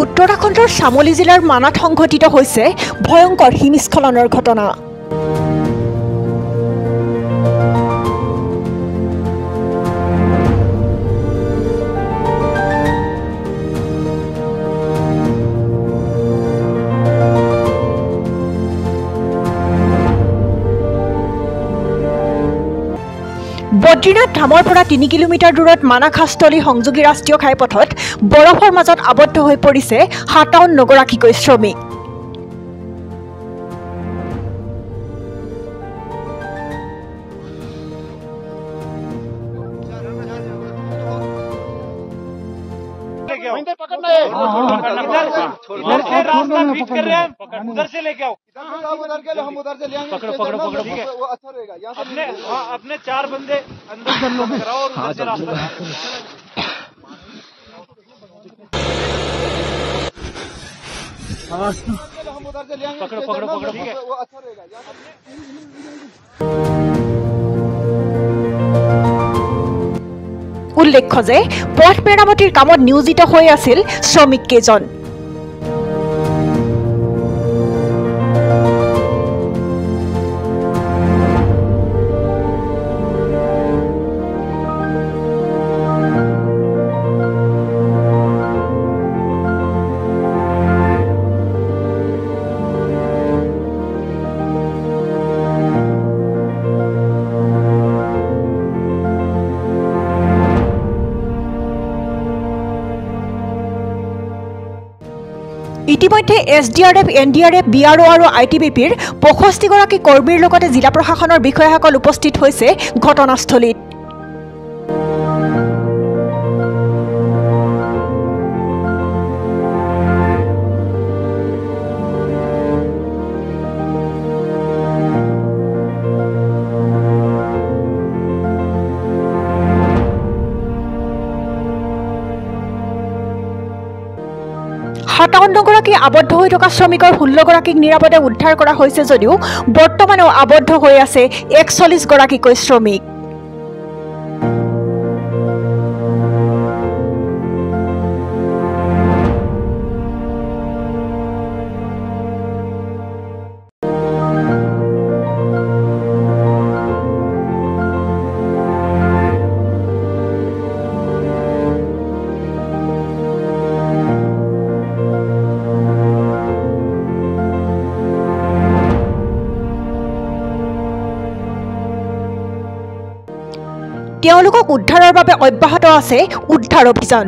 উত্তৰাখণ্ডৰ চামোলি জিলাৰ মানাত সংঘটিত হৈছে ভয়ংকৰ হিমস্খলনৰ ঘটনা। বদ্ৰীনাথ ধামৰ পৰা ৩ কিলোমিটাৰ দূৰত মানাখাস্থলী সংযোগী ৰাষ্ট্ৰীয় ঘাইপথত বৰফৰ মাজত আবদ্ধ হৈ পৰিছে ৫৭ গৰাকীকৈ শ্ৰমিক। अपने 4 बंदे अंदर कराओ और उधर से रास्ता हम उधर से लेंगे। पकड़ो पकड़ो पकड़ो ठीक है वो अच्छा रहेगा। উল্লেখ্য যে পথ মেৰামতিৰ কামত নিয়োজিত হৈ আছিল শ্ৰমিক কেইজন। ইতিমধ্যে SDRF, NDRF, BRO আৰু ITBPৰ ৬৫ গৰাকী কৰ্মীৰ লগতে জিলা প্ৰশাসনৰ বিষয়াসকল উপস্থিত হৈছে ঘটনাস্থলীত। গৰাকী আবদ্ধ হৈ থকা শ্ৰমিকৰ ১৬ গৰাকীক নিৰাপদে উদ্ধাৰ কৰা হৈছে যদিও বৰ্তমানেও আবদ্ধ হৈ আছে ৪১ গৰাকীকৈ শ্ৰমিক। তেওঁলোকক উদ্ধাৰৰ বাবে অব্যাহত আছে উদ্ধাৰ অভিযান।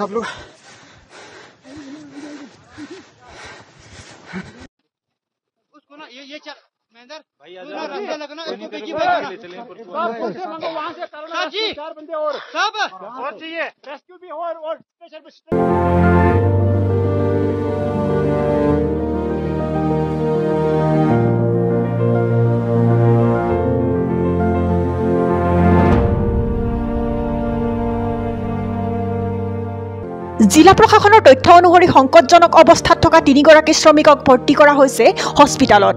सब लोग उसको ना ये चल महेंद्र भाई रास्ता लगना इसको पीछे भागना वहां से करो ना जी 4 बंदे और सब और चाहिए रेस्क्यू भी और स्पेशल জিলা প্ৰশাসনৰ তথ্য অনুসৰি সংকটজনক অৱস্থাত থকা ৩ গৰাকী শ্ৰমিকক ভৰ্তি কৰা হৈছে হস্পিটেলত।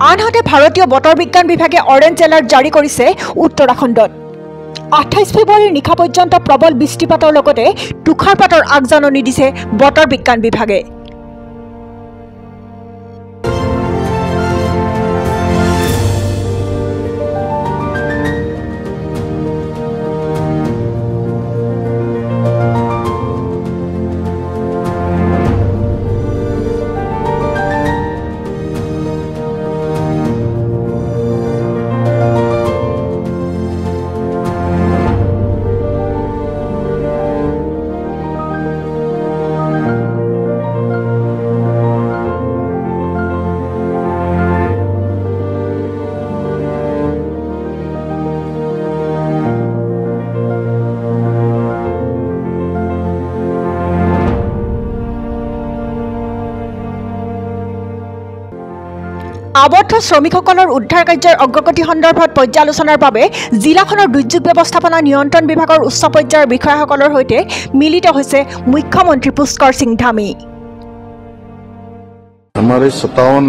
আনহাতে ভাৰতীয় বতৰ বিজ্ঞান বিভাগে অৰেঞ্জ এলাৰ্ট জাৰি কৰিছে উত্তৰাখণ্ডত। ২৮ ফেব্ৰুৱাৰীৰ নিশা পৰ্যন্ত প্ৰবল বৃষ্টিপাতৰ লগতে তুষাৰপাতৰ আগজাননী দিছে বতৰ বিজ্ঞান বিভাগে। আবদ্ধ শ্ৰমিকসকলৰ উদ্ধাৰ কাৰ্যৰ অগ্ৰগতি সন্দৰ্ভত পৰ্যালোচনাৰ বাবে জিলাখনৰ দুৰ্যোগ ব্যৱস্থাপনা নিয়ন্ত্ৰণ বিভাগৰ উচ্চ পৰ্যায়ৰ বিষয়াসকলৰ সৈতে মিলিত হৈছে মুখ্যমন্ত্ৰী পুষ্কৰ সিং ধামী। हमारे 57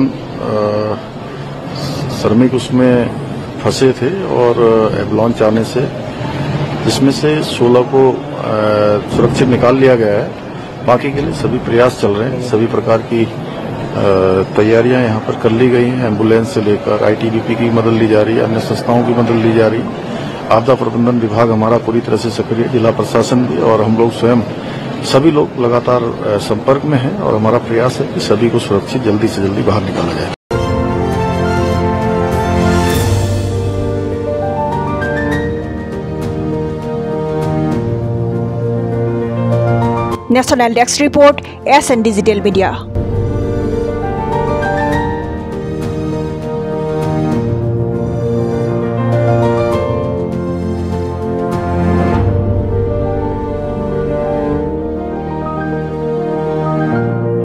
श्रमिक उसमें फंसे थे और एवलांच आने से जिसमें से 16 को सुरक्षित निकाल लिया गया है। बाकी के लिए सभी प्रयास चल रहे हैं, सभी प्रकार की तैयारियां यहाँ पर कर ली गई हैं। एम्बुलेंस से लेकर ITBP की मदद ली जा रही है, अन्य संस्थाओं की मदद ली जा रही है। आपदा प्रबंधन विभाग हमारा पूरी तरह से सक्रिय, जिला प्रशासन भी, और हम लोग स्वयं सभी लोग लगातार संपर्क में हैं और हमारा प्रयास है कि सभी को सुरक्षित जल्दी से जल्दी बाहर निकाला जाए। National desk report SN digital media.